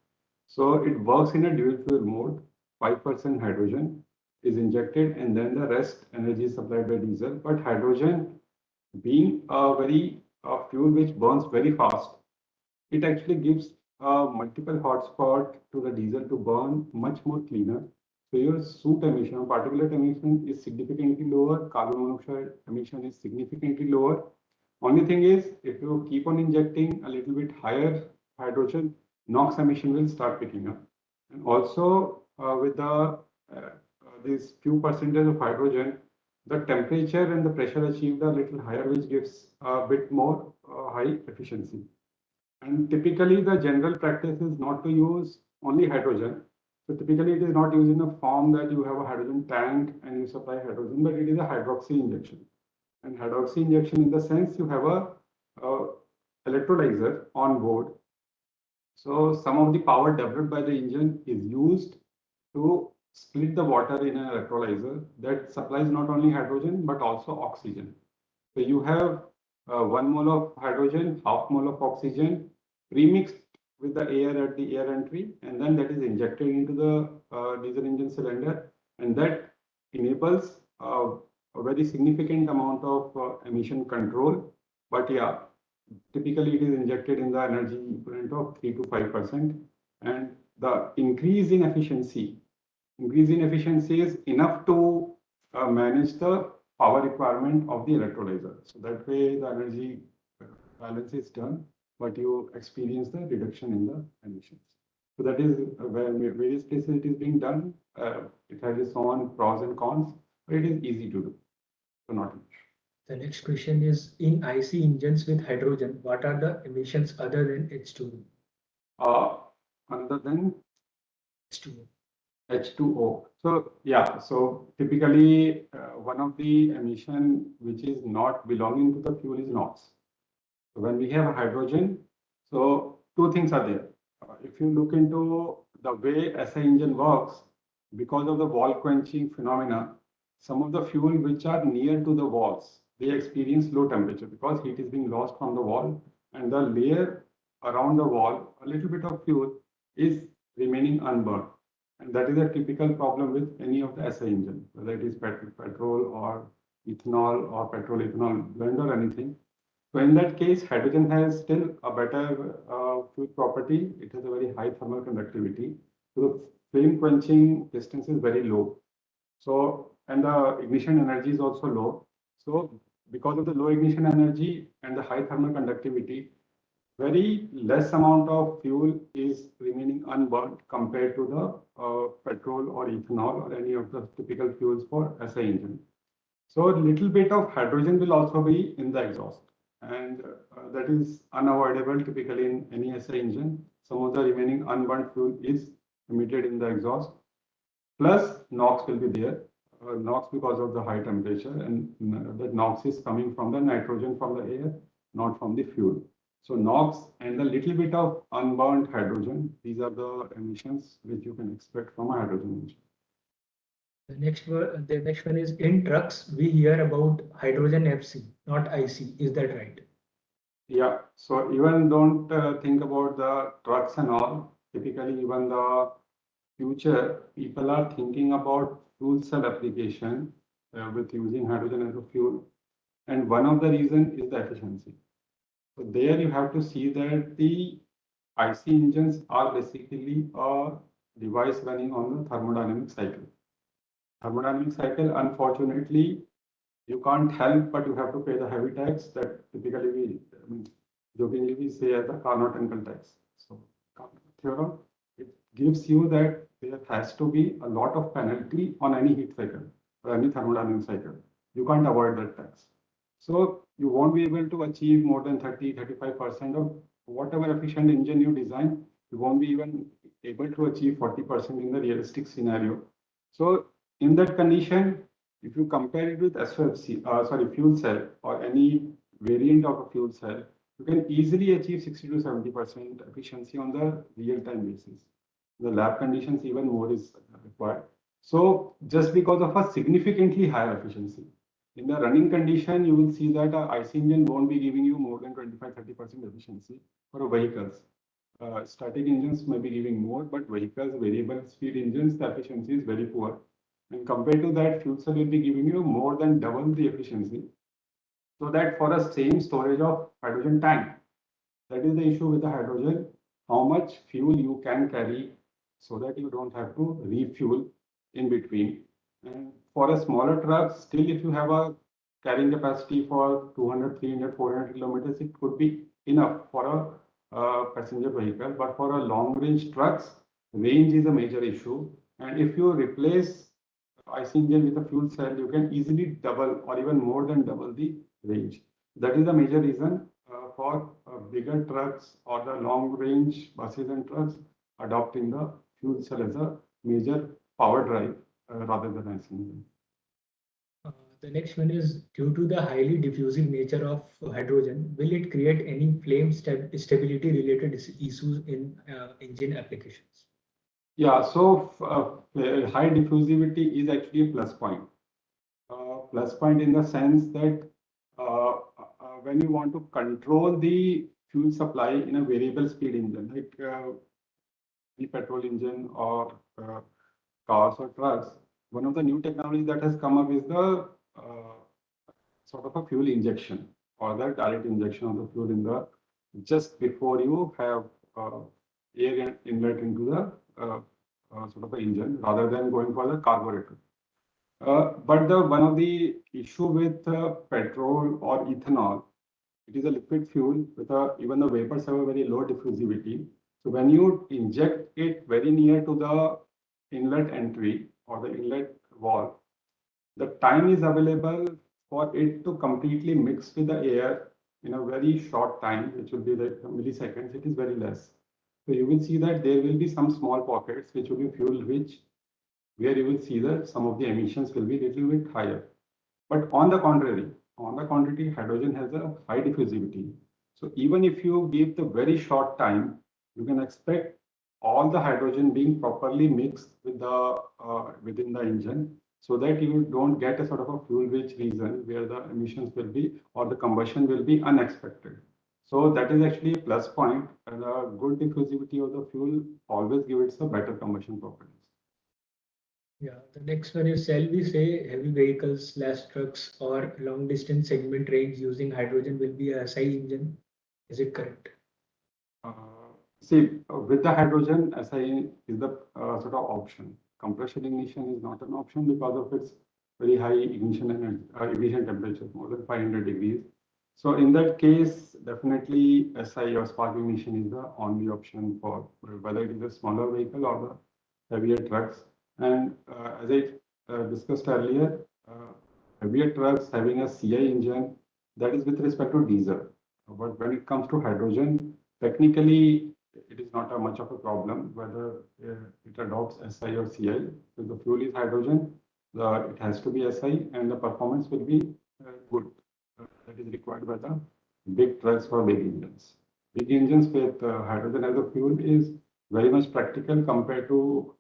So it works in a dual fuel mode. 5% hydrogen is injected, and then the rest energy is supplied by diesel. But hydrogen, being a fuel which burns very fast, it actually gives multiple hotspot to the diesel to burn much more cleaner. So your soot emission, particulate emission is significantly lower. Carbon monoxide emission is significantly lower. Only thing is, if you keep on injecting a little bit higher hydrogen, NOx emission will start picking up. And also with this few percentage of hydrogen, the temperature and the pressure achieved are little higher, which gives a bit more high efficiency. And typically, the general practice is not to use only hydrogen. So typically, it is not used in a form that you have a hydrogen tank and you supply hydrogen, but it is a hydroxy injection. And hydroxy injection, in the sense, you have a electrolyzer on board. So some of the power developed by the engine is used to split the water in an electrolyzer that supplies not only hydrogen but also oxygen. So you have 1 mole of hydrogen, half mole of oxygen premixed with the air at the air entry, and then that is injected into the diesel engine cylinder, and that enables a very significant amount of emission control. But yeah, typically it is injected in the energy equivalent of 3 to 5%, and the increase in efficiency is enough to manage the power requirement of the electrolyzer. So that way the energy balance is done, but you experience the reduction in the emissions. So that is where various places it is being done. It has its own pros and cons, but it is easy to do. So not much. The next question is, in IC engines with hydrogen, what are the emissions other than H2O? Other than H2O. H2O. So yeah, so typically one of the emission which is not belonging to the fuel is NOx. So when we have hydrogen, so two things are there. If you look into the way SI engine works, because of the wall quenching phenomena, some of the fuel which are near to the walls, they experience low temperature because heat is being lost from the wall, and the layer around the wall, a little bit of fuel is remaining unburned. And that is a typical problem with any of the SI engine, whether it is petrol or ethanol or petrol ethanol blend or anything. So in that case, hydrogen has still a better fuel property. It has a very high thermal conductivity. So the flame quenching distance is very low. So, and the ignition energy is also low. So because of the low ignition energy and the high thermal conductivity, very less amount of fuel is remaining unburnt compared to the petrol or ethanol or any of the typical fuels for SI engine. So a little bit of hydrogen will also be in the exhaust, and that is unavoidable typically in any SI engine. Some of the remaining unburnt fuel is emitted in the exhaust, plus NOx will be there. NOx because of the high temperature, and that NOx is coming from the nitrogen from the air, not from the fuel. So NOx and a little bit of unburnt hydrogen, these are the emissions which you can expect from a hydrogen engine. The next one is, in trucks, we hear about hydrogen FC, not IC. Is that right? Yeah, so even don't think about the trucks and all. Typically, even the future, people are thinking about fuel cell application with using hydrogen as a fuel. And one of the reason is the efficiency. So there you have to see that the IC engines are basically a device running on the thermodynamic cycle. Thermodynamic cycle, unfortunately, you can't help but you have to pay the heavy tax that typically I mean, jokingly we say as the Carnot uncle tax. So Carnot theorem, it gives you that there has to be a lot of penalty on any heat cycle or any thermodynamic cycle. You can't avoid that tax. So you won't be able to achieve more than 30-35% of whatever efficient engine you design. You won't be even able to achieve 40% in the realistic scenario. So in that condition, if you compare it with SOFC, fuel cell or any variant of a fuel cell, you can easily achieve 60 to 70% efficiency on the real-time basis. The lab conditions even more is required. So just because of a significantly higher efficiency. In the running condition, you will see that a IC engine won't be giving you more than 25-30% efficiency for vehicles. Static engines may be giving more, but vehicles, variable speed engines, the efficiency is very poor. And compared to that, fuel cell will be giving you more than double the efficiency. So that for a same storage of hydrogen tank, that is the issue with the hydrogen, how much fuel you can carry so that you don't have to refuel in between. And for a smaller truck, still if you have a carrying capacity for 200, 300, 400 kilometers, it could be enough for a passenger vehicle. But for a long range trucks, range is a major issue. And if you replace IC engine with a fuel cell, you can easily double or even more than double the range. That is the major reason for bigger trucks or the long range buses and trucks adopting the fuel cell as a major power drive rather than IC engine. The next one is, due to the highly diffusive nature of hydrogen, will it create any flame stability related issues in engine applications? Yeah, so high diffusivity is actually a plus point. Plus point in the sense that when you want to control the fuel supply in a variable speed engine, like the petrol engine or cars or trucks, one of the new technologies that has come up is the sort of a fuel injection or the direct injection of the fuel in the just before you have air inlet into the sort of an engine rather than going for the carburetor. But the one of the issue with petrol or ethanol, it is a liquid fuel with even the vapors have a very low diffusivity. So when you inject it very near to the inlet entry or the inlet valve, the time is available for it to completely mix with the air in a very short time, which will be the milliseconds. It is very less. So you will see that there will be some small pockets which will be fuel rich, where you will see that some of the emissions will be a little bit higher. But on the contrary, hydrogen has a high diffusivity. So even if you give the very short time, you can expect all the hydrogen being properly mixed with the within the engine, so that you don't get a sort of a fuel-rich region where the emissions will be or the combustion will be unexpected. So that is actually a plus point, and a good diffusivity of the fuel always gives it a better combustion properties. Yeah, the next one is, shall we say heavy vehicles / trucks or long distance segment range using hydrogen will be a SI engine? Is it correct? See, with the hydrogen, SI is the sort of option. Compression ignition is not an option because of its very high ignition and ignition temperature, more than 500 degrees. So in that case, definitely SI or spark ignition is the only option for whether it is a smaller vehicle or the heavier trucks. And as I discussed earlier, heavier trucks having a CI engine, that is with respect to diesel. But when it comes to hydrogen, technically, it is not a much of a problem whether it adopts SI or CI. So the fuel is hydrogen, it has to be SI, and the performance will be good. That is required by the big trucks for big engines. Big engines with hydrogen as a fuel is very much practical compared to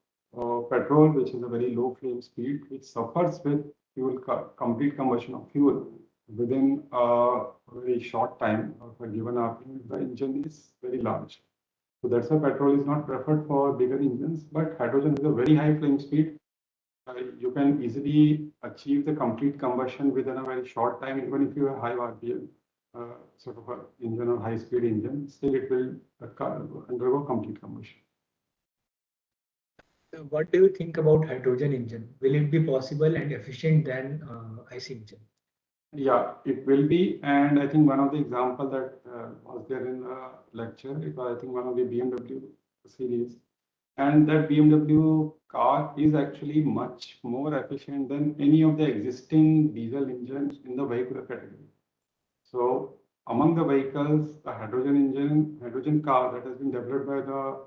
petrol, which is a very low flame speed, which suffers with fuel complete combustion of fuel within a very short time of a given RPM. The engine is very large. So that's why petrol is not preferred for bigger engines, but hydrogen has a very high flame speed. You can easily achieve the complete combustion within a very short time, even if you have high RPM, sort of a engine or high speed engine, still it will undergo complete combustion. What do you think about hydrogen engine? Will it be possible and efficient than IC engine? Yeah, it will be. And I think one of the example that was there in the lecture, it was, I think, one of the BMW series. And that BMW car is actually much more efficient than any of the existing diesel engines in the vehicular category. So among the vehicles, the hydrogen car that has been developed by the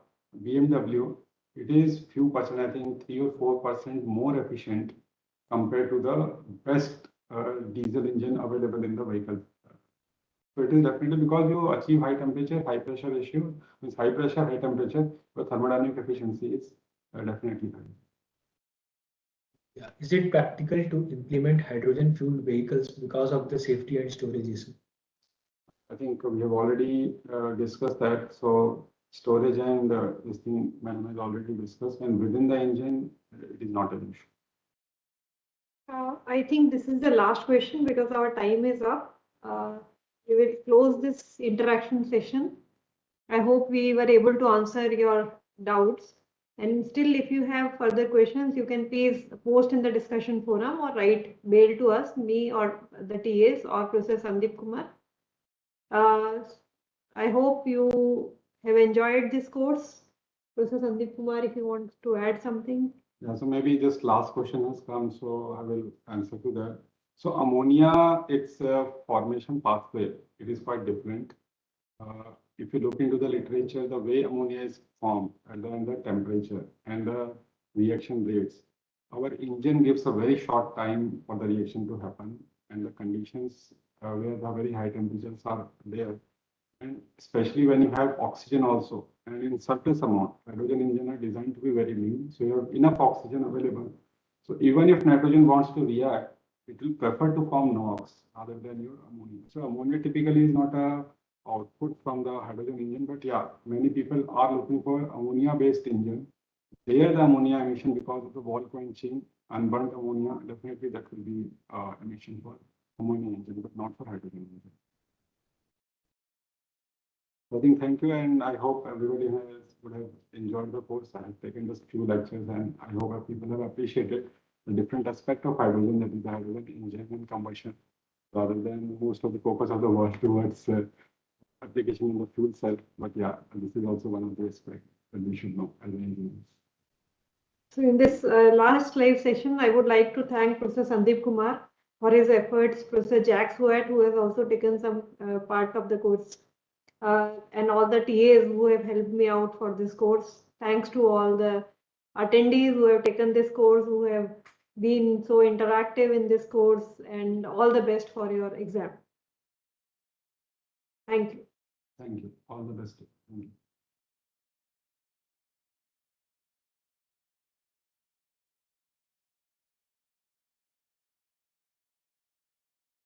BMW, it is few percent, I think 3 or 4% more efficient compared to the best diesel engine available in the vehicle. So it is definitely because you achieve high temperature, high pressure ratio, means high pressure, high temperature, the thermodynamic efficiency is definitely high. Yeah. Is it practical to implement hydrogen fueled vehicles because of the safety and storage issue? I think we have already discussed that. So storage and this thing Madam has already discussed, and within the engine, it is not an issue. I think this is the last question because our time is up. We will close this interaction session. I hope we were able to answer your doubts. And still, if you have further questions, you can please post in the discussion forum or write mail to us, me or the TAs or Professor Sandeep Kumar. I hope you have enjoyed this course. Professor Sandeep Kumar, if you want to add something. Yeah, so maybe just last question has come, so I will answer to that. So ammonia, it's a formation pathway. It is quite different. If you look into the literature, the way ammonia is formed and then the temperature and the reaction rates, our engine gives a very short time for the reaction to happen, and the conditions where the very high temperatures are there, and especially when you have oxygen also, and in surplus amount, hydrogen engine are designed to be very lean, so you have enough oxygen available. So even if nitrogen wants to react, it will prefer to form NOx rather than your ammonia. So ammonia typically is not a output from the hydrogen engine, but yeah, many people are looking for ammonia-based engine. There the ammonia emission because of the wall quenching, unburnt ammonia, definitely that will be emission for ammonia engine, but not for hydrogen engine. I think thank you, and I hope everybody would have enjoyed the course. I have taken just few lectures, and I hope that people have appreciated the different aspect of hydrogen, that is the hydrogen engine and combustion, rather than most of the focus of the world towards application in the fuel cell. But yeah, this is also one of the aspects that we should know as engineers. So in this last live session, I would like to thank Professor Sandeep Kumar for his efforts, Professor Jack Sweat, who has also taken some part of the course, and all the TAs who have helped me out for this course. Thanks to all the attendees who have taken this course, who have been so interactive in this course, and all the best for your exam. Thank you. Thank you. All the best. Thank you.